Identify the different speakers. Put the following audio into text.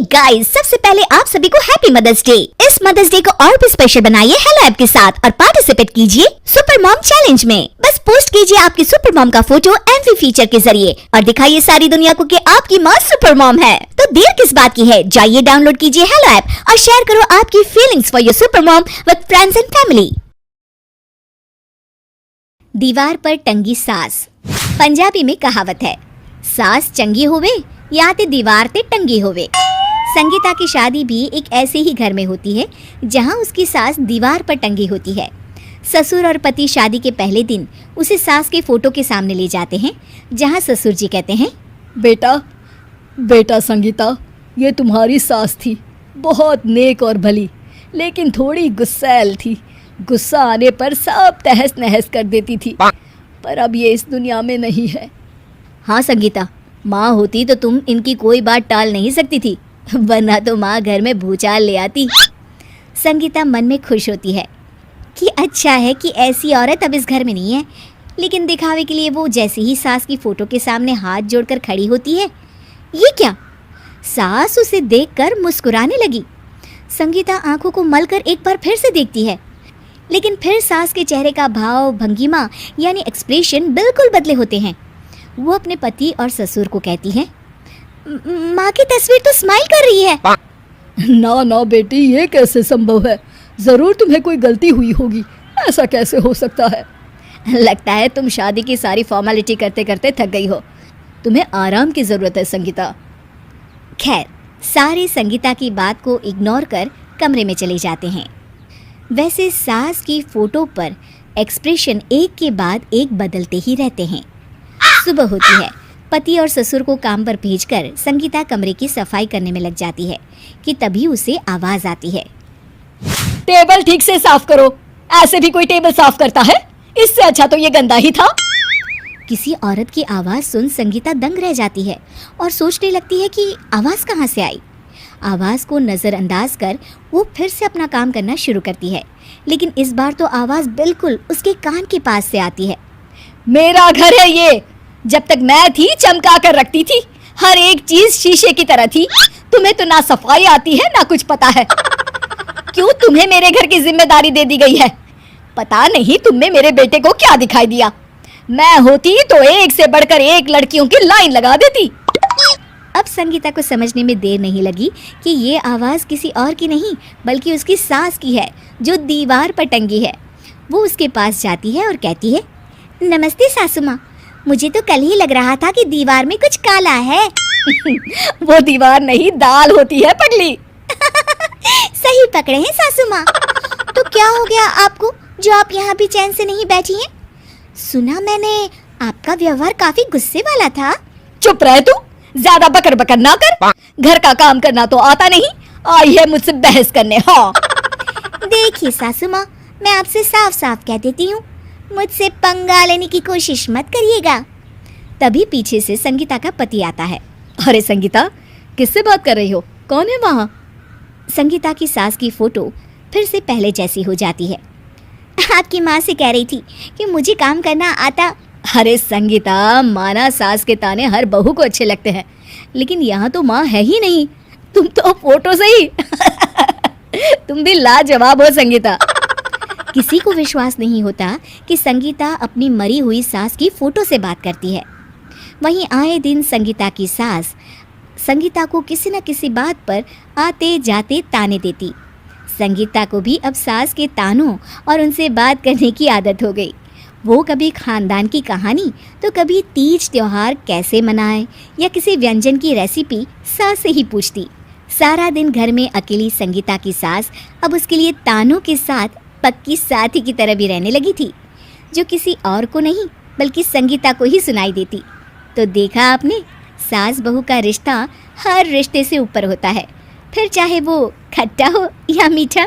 Speaker 1: Guys, सबसे पहले आप सभी को हैप्पी मदर्स डे। इस मदर्स डे को और भी स्पेशल बनाइए हेलो ऐप के साथ और पार्टिसिपेट कीजिए सुपर मॉम चैलेंज में। बस पोस्ट कीजिए आपकी सुपर मॉम का फोटो एमवी फीचर के जरिए और दिखाइए सारी दुनिया को कि आपकी माँ सुपर मॉम है। तो देर किस बात की है, जाइए डाउनलोड कीजिए हेलो ऐप और शेयर करो आपकी feelings for your super mom with friends and family. दीवार पर टंगी सास। पंजाबी में कहावत है, सास चंगी होवे या ते दीवार ते टंगी होवे। संगीता की शादी भी एक ऐसे ही घर में होती है जहां उसकी सास दीवार पर टंगी होती है। ससुर और पति शादी के पहले दिन उसे सास के फोटो के सामने ले जाते हैं, जहां ससुर जी कहते हैं,
Speaker 2: बेटा संगीता, ये तुम्हारी सास थी, बहुत नेक और भली, लेकिन थोड़ी गुस्सैल थी। गुस्सा आने पर सब तहस नहस कर देती थी, पर अब ये इस दुनिया में नहीं है।
Speaker 1: हाँ संगीता, माँ होती तो तुम इनकी कोई बात टाल नहीं सकती थी, वरना तो माँ घर में भूचाल ले आती। संगीता मन में खुश होती है कि अच्छा है कि ऐसी औरत अब इस घर में नहीं है, लेकिन दिखावे के लिए वो जैसे ही सास की फोटो के सामने हाथ जोड़कर खड़ी होती है, ये क्या? सास उसे देखकर मुस्कुराने लगी। संगीता आंखों को मलकर एक बार फिर से देखती है, लेकिन फिर सास के चेहरे का भाव, भंगिमा यानी एक्सप्रेशन बिल्कुल बदले होते हैं। वो अपने पति और ससुर को कहती है, माँ की तस्वीर तो स्माइल कर रही है।
Speaker 2: ना बेटी, ये कैसे संभव है? जरूर तुम्हें कोई गलती हुई होगी, ऐसा कैसे हो सकता है?
Speaker 1: लगता है तुम शादी की सारी फॉर्मेलिटी करते करते थक गई हो, तुम्हें आराम की जरूरत है संगीता। खैर, सारे संगीता की बात को इग्नोर कर कमरे में चले जाते हैं। वैसे सास की फोटो पर एक्सप्रेशन एक के बाद एक बदलते ही रहते हैं। सुबह होती है, पति और ससुर को काम पर भेजकर संगीता कमरे की सफाई करने में लग जाती है कि तभी उसे आवाज आती है,
Speaker 2: टेबल ठीक से साफ करो। ऐसे भी कोई टेबल साफ करता है? इससे अच्छा तो ये गंदा ही था।
Speaker 1: किसी औरत की आवाज सुन संगीता दंग रह जाती है और सोचने लगती है कि आवाज कहाँ से आई। आवाज को नजरअंदाज कर वो फिर से अपना काम करना शुरू करती है, लेकिन इस बार तो आवाज बिल्कुल उसके कान के पास से आती है।
Speaker 2: मेरा घर है ये, जब तक मैं थी चमका कर रखती थी, हर एक चीज शीशे की तरह थी। तुम्हें तो ना सफाई आती है ना कुछ पता है। क्यों तुम्हें मेरे घर की जिम्मेदारी दे दी गई है? पता नहीं तुमने मेरे बेटे को क्या दिखाई दिया। मैं होती तो एक से बढ़कर एक लड़कियों की लाइन लगा देती।
Speaker 1: अब संगीता को समझने में देर नहीं लगी कि ये आवाज किसी और की नहीं बल्कि उसकी सास की है, जो दीवार पर टंगी है। वो उसके पास जाती है और कहती है, नमस्ते सासू माँ, मुझे तो कल ही लग रहा था कि दीवार में कुछ काला है।
Speaker 2: वो दीवार नहीं, दाल होती है पगली।
Speaker 1: सही पकड़े हैं सासू माँ। तो क्या हो गया आपको जो आप यहाँ भी चैन से नहीं बैठी हैं? सुना मैंने आपका व्यवहार काफी गुस्से वाला था।
Speaker 2: चुप रह तू, ज्यादा बकर बकर ना कर। घर का काम करना तो आता नहीं, आई है मुझसे बहस करने। हाँ
Speaker 1: देखिए सासू माँ, मैं आपसे साफ साफ कह देती हूँ, मुझसे पंगा लेने की कोशिश मत करिएगा। तभी पीछे से संगीता का पति आता है।
Speaker 2: अरे संगीता, किससे बात कर रही हो? कौन है वहाँ?
Speaker 1: संगीता की सास की फोटो फिर से पहले जैसी हो जाती है। आपकी माँ से कह रही थी कि मुझे काम करना आता।
Speaker 2: अरे संगीता, माना सास के ताने हर बहू को अच्छे लगते हैं, लेकिन यहाँ तो माँ है ही नहीं, तुम तो फोटो से ही। तुम भी लाजवाब हो संगीता।
Speaker 1: किसी को विश्वास नहीं होता कि संगीता अपनी मरी हुई सास की फोटो से बात करती है। वहीं आए दिन संगीता की सास संगीता को किसी न किसी बात पर आते जाते ताने देती। संगीता को भी अब सास के तानों और उनसे बात करने की आदत हो गई। वो कभी खानदान की कहानी तो कभी तीज त्योहार कैसे मनाए या किसी व्यंजन की रेसिपी सास से ही पूछती। सारा दिन घर में अकेली संगीता की सास अब उसके लिए तानों के साथ पक्की साथी की तरह भी रहने लगी थी, जो किसी और को नहीं बल्कि संगीता को ही सुनाई देती। तो देखा आपने, सास बहू का रिश्ता हर रिश्ते से ऊपर होता है, फिर चाहे वो खट्टा हो या मीठा।